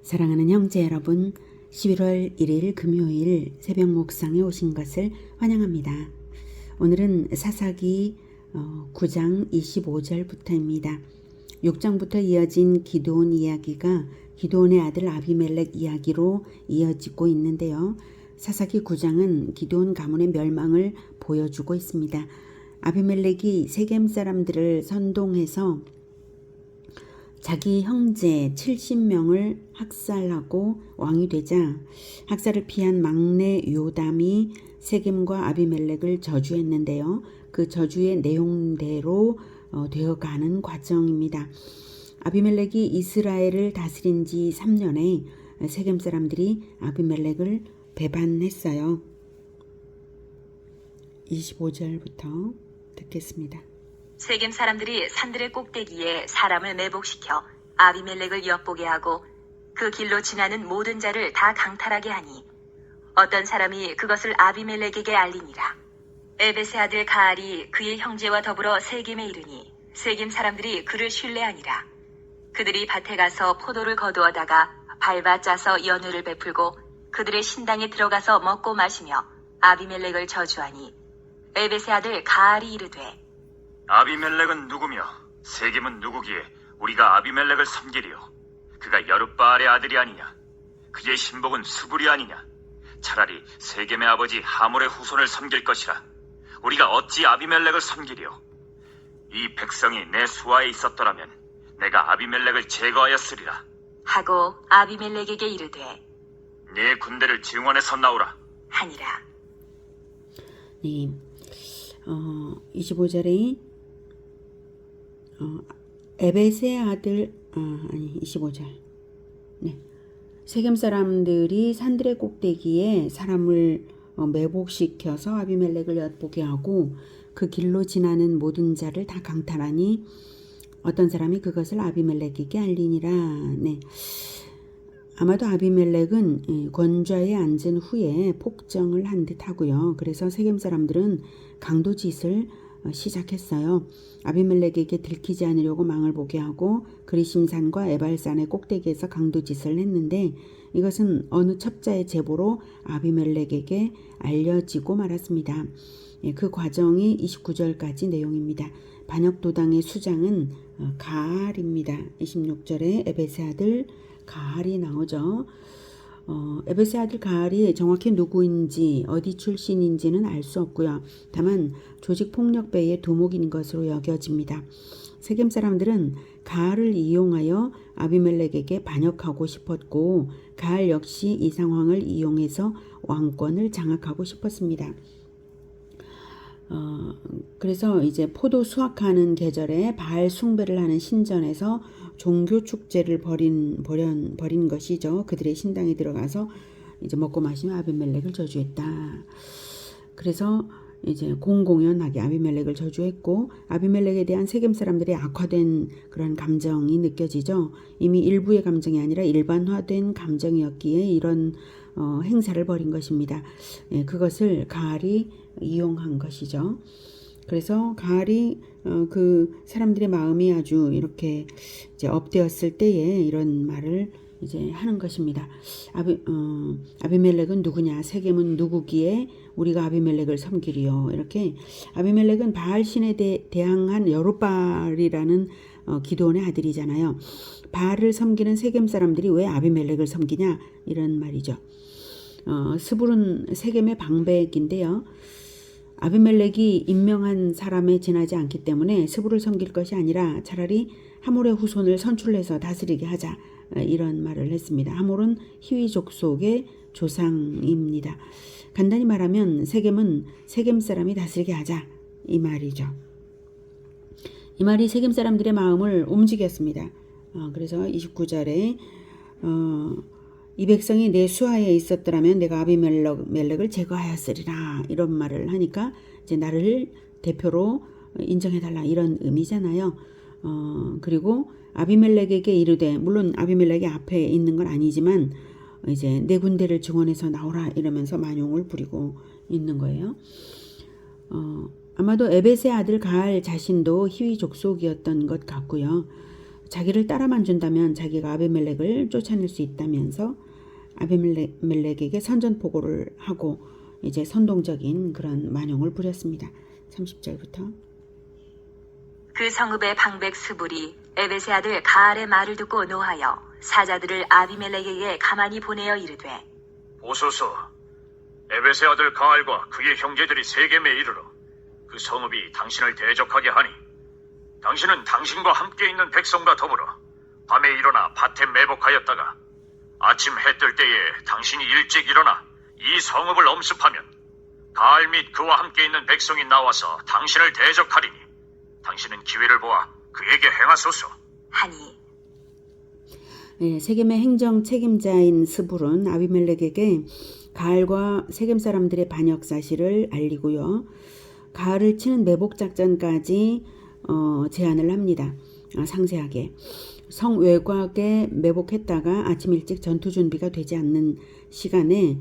사랑하는 형제 여러분, 11월 1일 금요일 새벽 묵상에 오신 것을 환영합니다. 오늘은 사사기 9장 25절부터입니다. 6장부터 이어진 기드온 이야기가 기드온의 아들 아비멜렉 이야기로 이어지고 있는데요. 사사기 9장은 기드온 가문의 멸망을 보여주고 있습니다. 아비멜렉이 세겜 사람들을 선동해서 자기 형제 70명을 학살하고 왕이 되자 학살을 피한 막내 요담이 세겜과 아비멜렉을 저주했는데요. 그 저주의 내용대로 되어가는 과정입니다. 아비멜렉이 이스라엘을 다스린 지 3년에 세겜 사람들이 아비멜렉을 배반했어요. 25절부터 듣겠습니다. 세겜 사람들이 산들의 꼭대기에 사람을 매복시켜 아비멜렉을 엿보게 하고 그 길로 지나는 모든 자를 다 강탈하게 하니 어떤 사람이 그것을 아비멜렉에게 알리니라. 에벳의 아들 가알이 그의 형제와 더불어 세겜에 이르니 세겜 사람들이 그를 신뢰하니라. 그들이 밭에 가서 포도를 거두어다가 밟아 짜서 연회를 베풀고 그들의 신당에 들어가서 먹고 마시며 아비멜렉을 저주하니 에벳의 아들 가알이 이르되 아비멜렉은 누구며 세겜은 누구기에 우리가 아비멜렉을 섬기리요? 그가 여룻바알의 아들이 아니냐? 그의 신복은 수불이 아니냐? 차라리 세겜의 아버지 하몰의 후손을 섬길 것이라. 우리가 어찌 아비멜렉을 섬기리요? 이 백성이 내 수하에 있었더라면 내가 아비멜렉을 제거하였으리라. 하고 아비멜렉에게 이르되 네 군대를 증원해서 나오라 하니라. 네, 25절에 에벳의 아들 25절. 네. 세겜 사람들이 산들의 꼭대기에 사람을 매복시켜서 아비멜렉을 엿보게 하고 그 길로 지나는 모든 자를 다 강탈하니 어떤 사람이 그것을 아비멜렉에게 알리니라. 네. 아마도 아비멜렉은 권좌에 앉은 후에 폭정을 한 듯하고요. 그래서 세겜 사람들은 강도짓을 시작했어요. 아비멜렉에게 들키지 않으려고 망을 보게 하고 그리심산과 에발산의 꼭대기에서 강도짓을 했는데 이것은 어느 첩자의 제보로 아비멜렉에게 알려지고 말았습니다. 그 과정이 29절까지 내용입니다. 반역도당의 수장은 가알입니다. 26절에 에벳의 아들 가알이 나오죠. 에벳의 아들 가알이 정확히 누구인지 어디 출신인지는 알 수 없고요. 다만 조직폭력배의 두목인 것으로 여겨집니다. 세겜 사람들은 가알을 이용하여 아비멜렉에게 반역하고 싶었고 가알 역시 이 상황을 이용해서 왕권을 장악하고 싶었습니다. 그래서 이제 포도 수확하는 계절에 바알 숭배를 하는 신전에서 종교 축제를 벌인 것이죠. 그들의 신당에 들어가서 이제 먹고 마시며 아비멜렉을 저주했다. 그래서 이제 공공연하게 아비멜렉을 저주했고 아비멜렉에 대한 세겜 사람들의 악화된 그런 감정이 느껴지죠. 이미 일부의 감정이 아니라 일반화된 감정이었기에 이런 행사를 벌인 것입니다. 그것을 가알이 이용한 것이죠. 그래서 가알이 그 사람들의 마음이 아주 이렇게 이제 업되었을 때에 이런 말을 이제 하는 것입니다. 아비멜렉은 누구냐? 세겜은 누구기에 우리가 아비멜렉을 섬기리요? 이렇게 아비멜렉은 바알 신에 대항한 여룻바알이라는 기드온의 아들이잖아요. 바알을 섬기는 세겜 사람들이 왜 아비멜렉을 섬기냐? 이런 말이죠. 스불은 세겜의 방백인데요. 아비멜렉이 임명한 사람에 지나지 않기 때문에 스불을 섬길 것이 아니라 차라리 하몰의 후손을 선출해서 다스리게 하자, 이런 말을 했습니다. 하몰은 히위 족속의 조상입니다. 간단히 말하면 세겜은 세겜 사람이 다스리게 하자, 이 말이죠. 이 말이 세겜 사람들의 마음을 움직였습니다. 그래서 29절에 이 백성이 내 수하에 있었더라면 내가 아비멜렉을 제거하였으리라, 이런 말을 하니까 이제 나를 대표로 인정해달라, 이런 의미잖아요. 그리고 아비멜렉에게 이르되, 물론 아비멜렉이 앞에 있는 건 아니지만 이제 내 군대를 증원해서 나오라, 이러면서 만용을 부리고 있는 거예요. 아마도 에벳의 아들 가알 자신도 히위 족속이었던 것 같고요. 자기를 따라만 준다면 자기가 아비멜렉을 쫓아낼 수 있다면서 아비멜렉에게 선전포고를 하고 이제 선동적인 그런 만용을 부렸습니다. 30절부터. 그 성읍의 방백 스불이 에벳의 아들 가알의 말을 듣고 노하여 사자들을 아비멜렉에게 가만히 보내어 이르되 보소서, 에벳의 아들 가알과 그의 형제들이 세겜에 이르러 그 성읍이 당신을 대적하게 하니 당신은 당신과 함께 있는 백성과 더불어 밤에 일어나 밭에 매복하였다가 아침 해 뜰 때에 당신이 일찍 일어나 이 성읍을 엄습하면 가알 및 그와 함께 있는 백성이 나와서 당신을 대적하리니 당신은 기회를 보아 그에게 행하소서 하니 네, 세겜의 행정 책임자인 스불은 아비멜렉에게 가알과 세겜 사람들의 반역 사실을 알리고요. 가알을 치는 매복 작전까지 제안을 합니다. 상세하게. 성 외곽에 매복했다가 아침 일찍 전투 준비가 되지 않는 시간에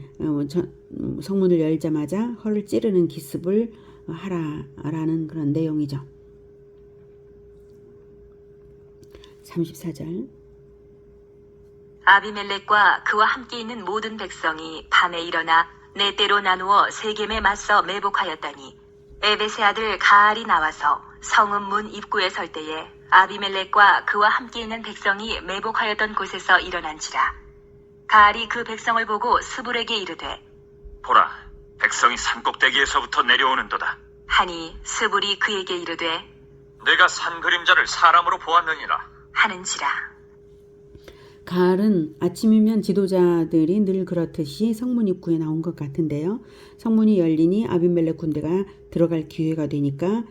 성문을 열자마자 허를 찌르는 기습을 하라라는 그런 내용이죠. 34절. 아비멜렉과 그와 함께 있는 모든 백성이 밤에 일어나 네 때로 나누어 세겜에 맞서 매복하였더니 에벳의 아들 가알이 나와서 성읍 문 입구에 설 때에 아비멜렉과 그와 함께 있는 백성이 매복하였던 곳에서 일어난지라. 가알이 그 백성을 보고 스불에게 이르되 보라, 백성이 산꼭대기에서부터 내려오는도다. 하니 스불이 그에게 이르되 내가 산 그림자를 사람으로 보았느니라. 하는지라. 가알은 아침이면 지도자들이 늘 그렇듯이 성문 입구에 나온 것 같은데요. 성문이 열리니 아비멜렉 군대가 들어갈 기회가 되니까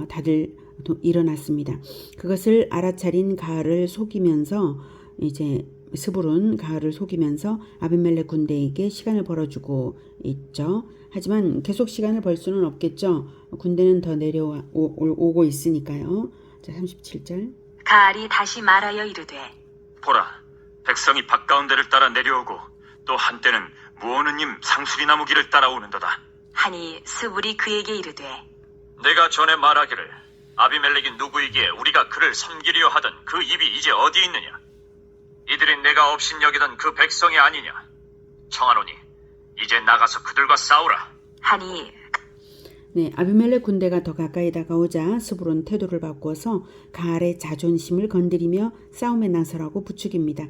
다들 일어났습니다. 그것을 알아차린 가알을 속이면서 이제 스불은 가알을 속이면서 아비멜렉 군대에게 시간을 벌어주고 있죠. 하지만 계속 시간을 벌 수는 없겠죠. 군대는 더 내려오고 있으니까요. 자, 37절. 가알이 다시 말하여 이르되 보라, 백성이 밭가운데를 따라 내려오고 또 한때는 무오느님 상수리나무 길을 따라오는도다. 하니 스불이 그에게 이르되 내가 전에 말하기를 아비멜렉이 누구이기에 우리가 그를 섬기려 하던 그 입이 이제 어디 있느냐? 이들이 내가 업신여기던 그 백성이 아니냐? 청하노니 이제 나가서 그들과 싸우라. 하니 네, 아비멜렉 군대가 더 가까이 다가오자 스불은 태도를 바꾸어서 가알의 자존심을 건드리며 싸움에 나서라고 부추깁니다.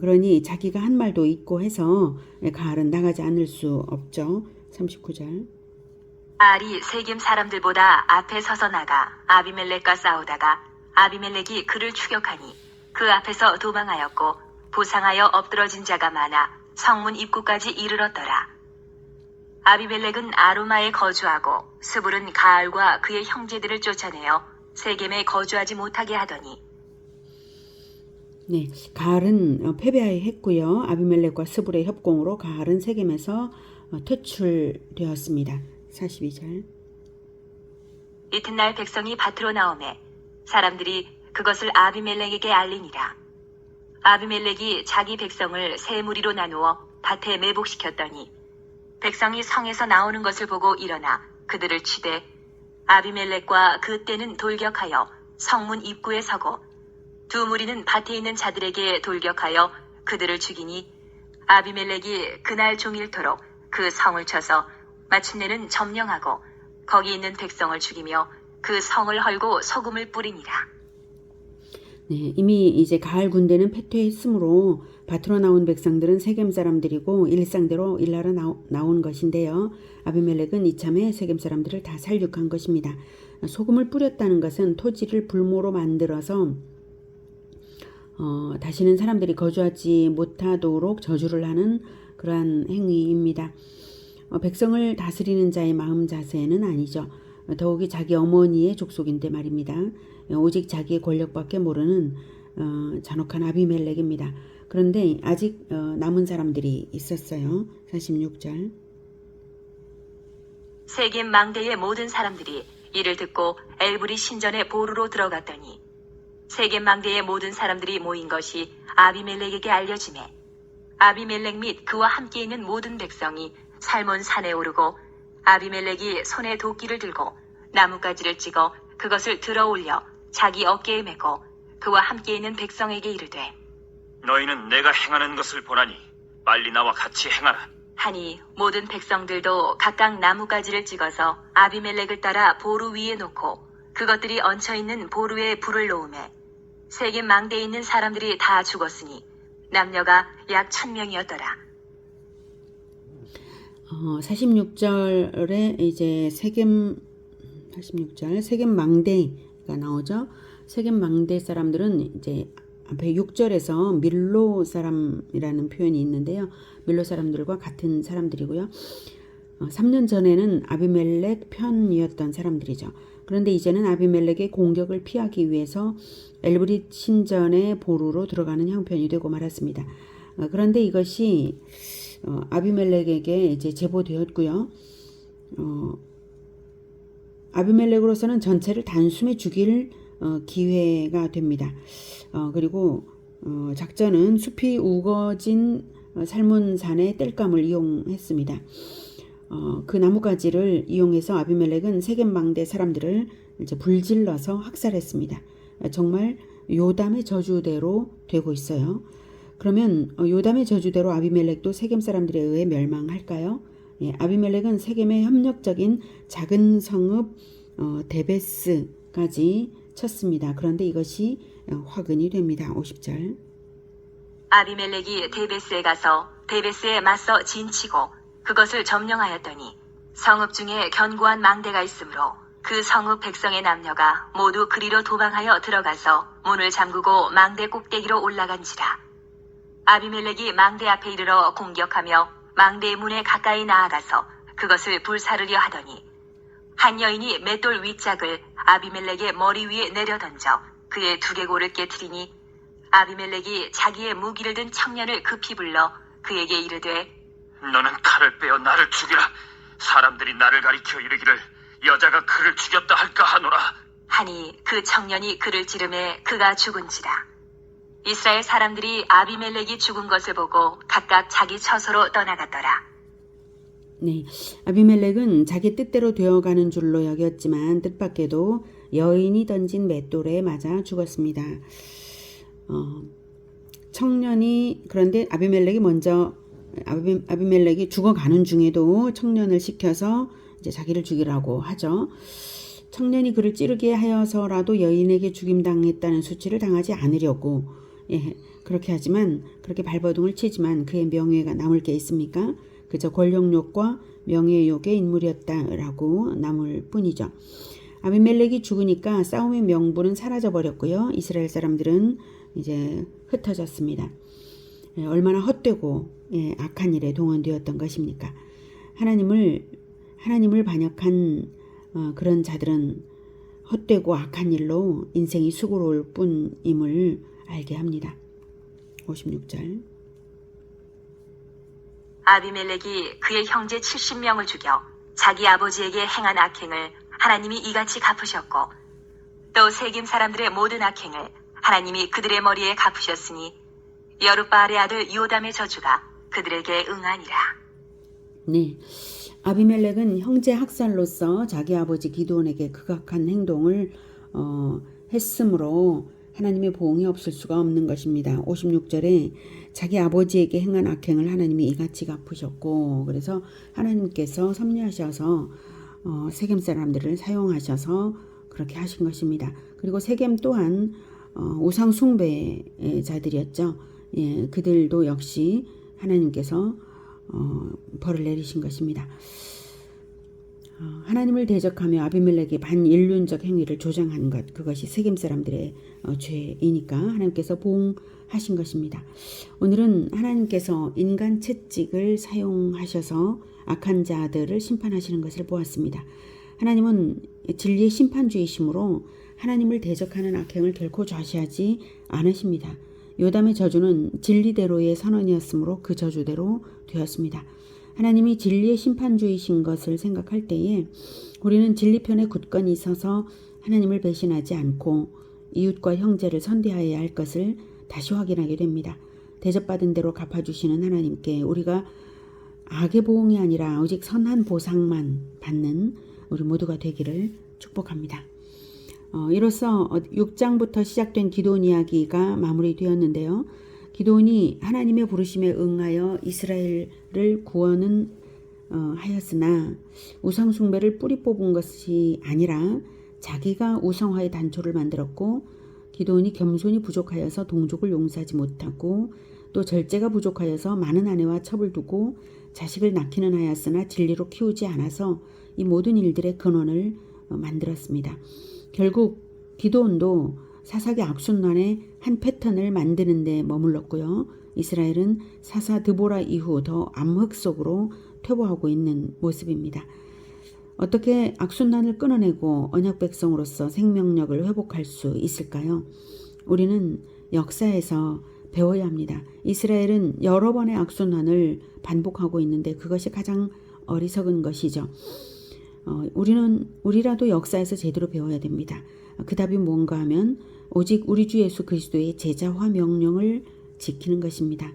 그러니 자기가 한 말도 있고 해서 가알은 나가지 않을 수 없죠. 39절. 가알이 세겜 사람들보다 앞에 서서 나가 아비멜렉과 싸우다가 아비멜렉이 그를 추격하니 그 앞에서 도망하였고 부상하여 엎드러진 자가 많아 성문 입구까지 이르렀더라. 아비멜렉은 아로마에 거주하고 스불은 가알과 그의 형제들을 쫓아내어 세겜에 거주하지 못하게 하더니 네, 가알은 패배했고요. 아비멜렉과 스불의 협공으로 가알은 세겜에서 퇴출되었습니다. 42절. 이튿날 백성이 밭으로 나오매 사람들이 그것을 아비멜렉에게 알리니라. 아비멜렉이 자기 백성을 세 무리로 나누어 밭에 매복시켰더니 백성이 성에서 나오는 것을 보고 일어나 그들을 치되 아비멜렉과 그 떼는 돌격하여 성문 입구에 서고 두 무리는 밭에 있는 자들에게 돌격하여 그들을 죽이니 아비멜렉이 그날 종일토록 그 성을 쳐서 마침내는 점령하고 거기 있는 백성을 죽이며 그 성을 헐고 소금을 뿌리니라. 네, 이미 이제 가알 군대는 패퇴했으므로 밭으로 나온 백성들은 세겜 사람들이고 일상대로 일하러 나온 것인데요. 아비멜렉은 이참에 세겜 사람들을 다 살육한 것입니다. 소금을 뿌렸다는 것은 토지를 불모로 만들어서 다시는 사람들이 거주하지 못하도록 저주를 하는 그러한 행위입니다. 백성을 다스리는 자의 마음 자세는 아니죠. 더욱이 자기 어머니의 족속인데 말입니다. 오직 자기의 권력밖에 모르는 잔혹한 아비멜렉입니다. 그런데 아직 남은 사람들이 있었어요. 46절. 세겜 망대의 모든 사람들이 이를 듣고 엘브리 신전의 보루로 들어갔더니 세겜 망대의 모든 사람들이 모인 것이 아비멜렉에게 알려지매 아비멜렉 및 그와 함께 있는 모든 백성이 살몬 산에 오르고 아비멜렉이 손에 도끼를 들고 나뭇가지를 찍어 그것을 들어 올려 자기 어깨에 메고 그와 함께 있는 백성에게 이르되 너희는 내가 행하는 것을 보나니 빨리 나와 같이 행하라. 하니 모든 백성들도 각각 나무가지를 찍어서 아비멜렉을 따라 보루 위에 놓고 그것들이 얹혀 있는 보루에 불을 놓으매 세겜 망대에 있는 사람들이 다 죽었으니 남녀가 약 1000명이었더라. 46절에 이제 세겜 46절 세겜 망대가 나오죠. 세겜 망대 사람들은 이제 앞에 6절에서 밀로 사람이라는 표현이 있는데요. 밀로 사람들과 같은 사람들이고요. 3년 전에는 아비멜렉 편이었던 사람들이죠. 그런데 이제는 아비멜렉의 공격을 피하기 위해서 엘브릿 신전의 보루로 들어가는 형편이 되고 말았습니다. 그런데 이것이 아비멜렉에게 이제 제보되었고요. 아비멜렉으로서는 전체를 단숨에 죽일 기회가 됩니다. 그리고 작전은 숲이 우거진 살문산의 땔감을 이용했습니다. 그 나뭇가지를 이용해서 아비멜렉은 세겜 망대 사람들을 이제 불질러서 학살했습니다. 정말 요담의 저주대로 되고 있어요. 그러면 요담의 저주대로 아비멜렉도 세겜 사람들에 의해 멸망할까요? 예, 아비멜렉은 세겜의 협력적인 작은 성읍 데베스까지 쳤습니다. 그런데 이것이 화근이 됩니다. 50절. 아비멜렉이 데베스에 가서 데베스에 맞서 진치고 그것을 점령하였더니 성읍 중에 견고한 망대가 있으므로 그 성읍 백성의 남녀가 모두 그리로 도망하여 들어가서 문을 잠그고 망대 꼭대기로 올라간지라. 아비멜렉이 망대 앞에 이르러 공격하며 망대의 문에 가까이 나아가서 그것을 불사르려 하더니 한 여인이 맷돌 윗짝을 아비멜렉의 머리 위에 내려던져 그의 두개골을 깨트리니 아비멜렉이 자기의 무기를 든 청년을 급히 불러 그에게 이르되 너는 칼을 빼어 나를 죽이라. 사람들이 나를 가리켜 이르기를 여자가 그를 죽였다 할까 하노라. 하니 그 청년이 그를 찌르매 그가 죽은지라. 이스라엘 사람들이 아비멜렉이 죽은 것을 보고 각각 자기 처소로 떠나갔더라. 네, 아비멜렉은 자기 뜻대로 되어가는 줄로 여겼지만 뜻밖에도 여인이 던진 맷돌에 맞아 죽었습니다. 청년이 그런데 아비멜렉이 죽어가는 중에도 청년을 시켜서 이제 자기를 죽이라고 하죠. 청년이 그를 찌르게 하여서라도 여인에게 죽임당했다는 수치를 당하지 않으려고 그렇게 하지만 그렇게 발버둥을 치지만 그의 명예가 남을 게 있습니까? 그저 권력욕과 명예욕의 인물이었다라고 남을 뿐이죠. 아비멜렉이 죽으니까 싸움의 명분은 사라져 버렸고요. 이스라엘 사람들은 이제 흩어졌습니다. 얼마나 헛되고 악한 일에 동원되었던 것입니까? 하나님을 반역한 그런 자들은 헛되고 악한 일로 인생이 수고로울 뿐임을 알게 합니다. 56절. 아비멜렉이 그의 형제 70명을 죽여 자기 아버지에게 행한 악행을 하나님이 이같이 갚으셨고 또 세겜 사람들의 모든 악행을 하나님이 그들의 머리에 갚으셨으니 여룻바알의 아들 요담의 저주가 그들에게 응하니라. 네, 아비멜렉은 형제 학살로서 자기 아버지 기드온에게 극악한 행동을 했으므로 하나님의 보응이 없을 수가 없는 것입니다. 56절에 자기 아버지에게 행한 악행을 하나님이 이같이 갚으셨고 그래서 하나님께서 섭리하셔서 세겜 사람들을 사용하셔서 그렇게 하신 것입니다. 그리고 세겜 또한 우상 숭배자들이었죠. 예, 그들도 역시 하나님께서 벌을 내리신 것입니다. 하나님을 대적하며 아비멜렉이 반인륜적 행위를 조장한 것, 그것이 세겜 사람들의 죄이니까 하나님께서 보응하신 것입니다. 오늘은 하나님께서 인간 채찍을 사용하셔서 악한 자들을 심판하시는 것을 보았습니다. 하나님은 진리의 심판주이시므로 하나님을 대적하는 악행을 결코 좌시하지 않으십니다. 요담의 저주는 진리대로의 선언이었으므로 그 저주대로 되었습니다. 하나님이 진리의 심판주이신 것을 생각할 때에 우리는 진리편에 굳건히 서서 하나님을 배신하지 않고 이웃과 형제를 선대하여야 할 것을 다시 확인하게 됩니다. 대접받은 대로 갚아주시는 하나님께 우리가 악의 보응이 아니라 오직 선한 보상만 받는 우리 모두가 되기를 축복합니다. 이로써 6장부터 시작된 기도원 이야기가 마무리되었는데요. 기도원이 하나님의 부르심에 응하여 이스라엘을 구원은 하였으나 우상 숭배를 뿌리 뽑은 것이 아니라 자기가 우상화의 단초를 만들었고, 기도원이 겸손이 부족하여서 동족을 용서하지 못하고, 또 절제가 부족하여서 많은 아내와 첩을 두고 자식을 낳기는 하였으나 진리로 키우지 않아서 이 모든 일들의 근원을 만들었습니다. 결국 기도원도 사사기 악순환의 한 패턴을 만드는 데 머물렀고요. 이스라엘은 사사 드보라 이후 더 암흑 속으로 퇴보하고 있는 모습입니다. 어떻게 악순환을 끊어내고 언약 백성으로서 생명력을 회복할 수 있을까요? 우리는 역사에서 배워야 합니다. 이스라엘은 여러 번의 악순환을 반복하고 있는데 그것이 가장 어리석은 것이죠. 우리라도 역사에서 제대로 배워야 됩니다. 그 답이 뭔가 하면 오직 우리 주 예수 그리스도의 제자화 명령을 지키는 것입니다.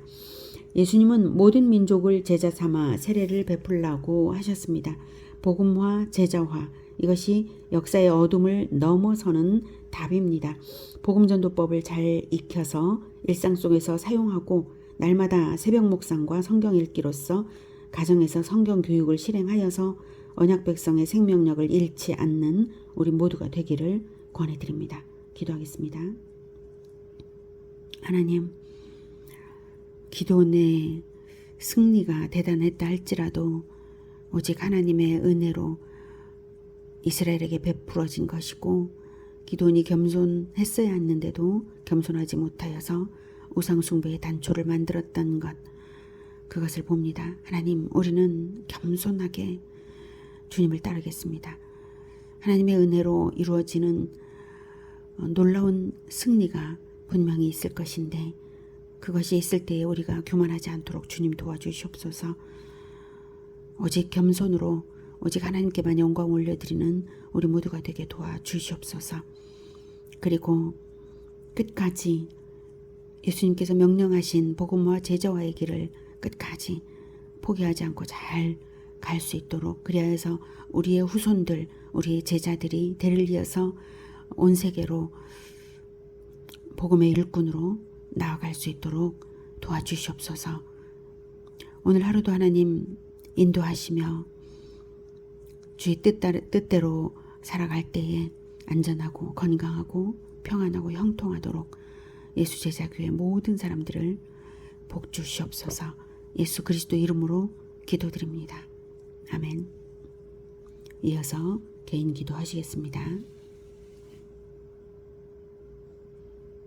예수님은 모든 민족을 제자 삼아 세례를 베풀라고 하셨습니다. 복음화, 제자화, 이것이 역사의 어둠을 넘어서는 답입니다. 복음전도법을 잘 익혀서 일상 속에서 사용하고 날마다 새벽 묵상과 성경 읽기로서 가정에서 성경 교육을 실행하여서 언약 백성의 생명력을 잃지 않는 우리 모두가 되기를 권해드립니다. 기도하겠습니다. 하나님, 기도원의 승리가 대단했다 할지라도 오직 하나님의 은혜로 이스라엘에게 베풀어진 것이고, 기도원이 겸손했어야 했는데도 겸손하지 못하여서 우상숭배의 단초를 만들었던 것, 그것을 봅니다. 하나님, 우리는 겸손하게 주님을 따르겠습니다. 하나님의 은혜로 이루어지는 놀라운 승리가 분명히 있을 것인데, 그것이 있을 때에 우리가 교만하지 않도록 주님 도와주시옵소서. 오직 겸손으로 오직 하나님께만 영광 올려드리는 우리 모두가 되게 도와주시옵소서. 그리고 끝까지 예수님께서 명령하신 복음과 제자와의 길을 끝까지 포기하지 않고 잘 갈 수 있도록, 그리하여서 우리의 후손들, 우리의 제자들이 대를 이어서 온 세계로 복음의 일꾼으로 나아갈 수 있도록 도와주시옵소서. 오늘 하루도 하나님 인도하시며 주의 뜻대로 살아갈 때에 안전하고 건강하고 평안하고 형통하도록 예수 제자교회 모든 사람들을 복 주시옵소서. 예수 그리스도 이름으로 기도드립니다. 아멘. 이어서 개인 기도하시겠습니다.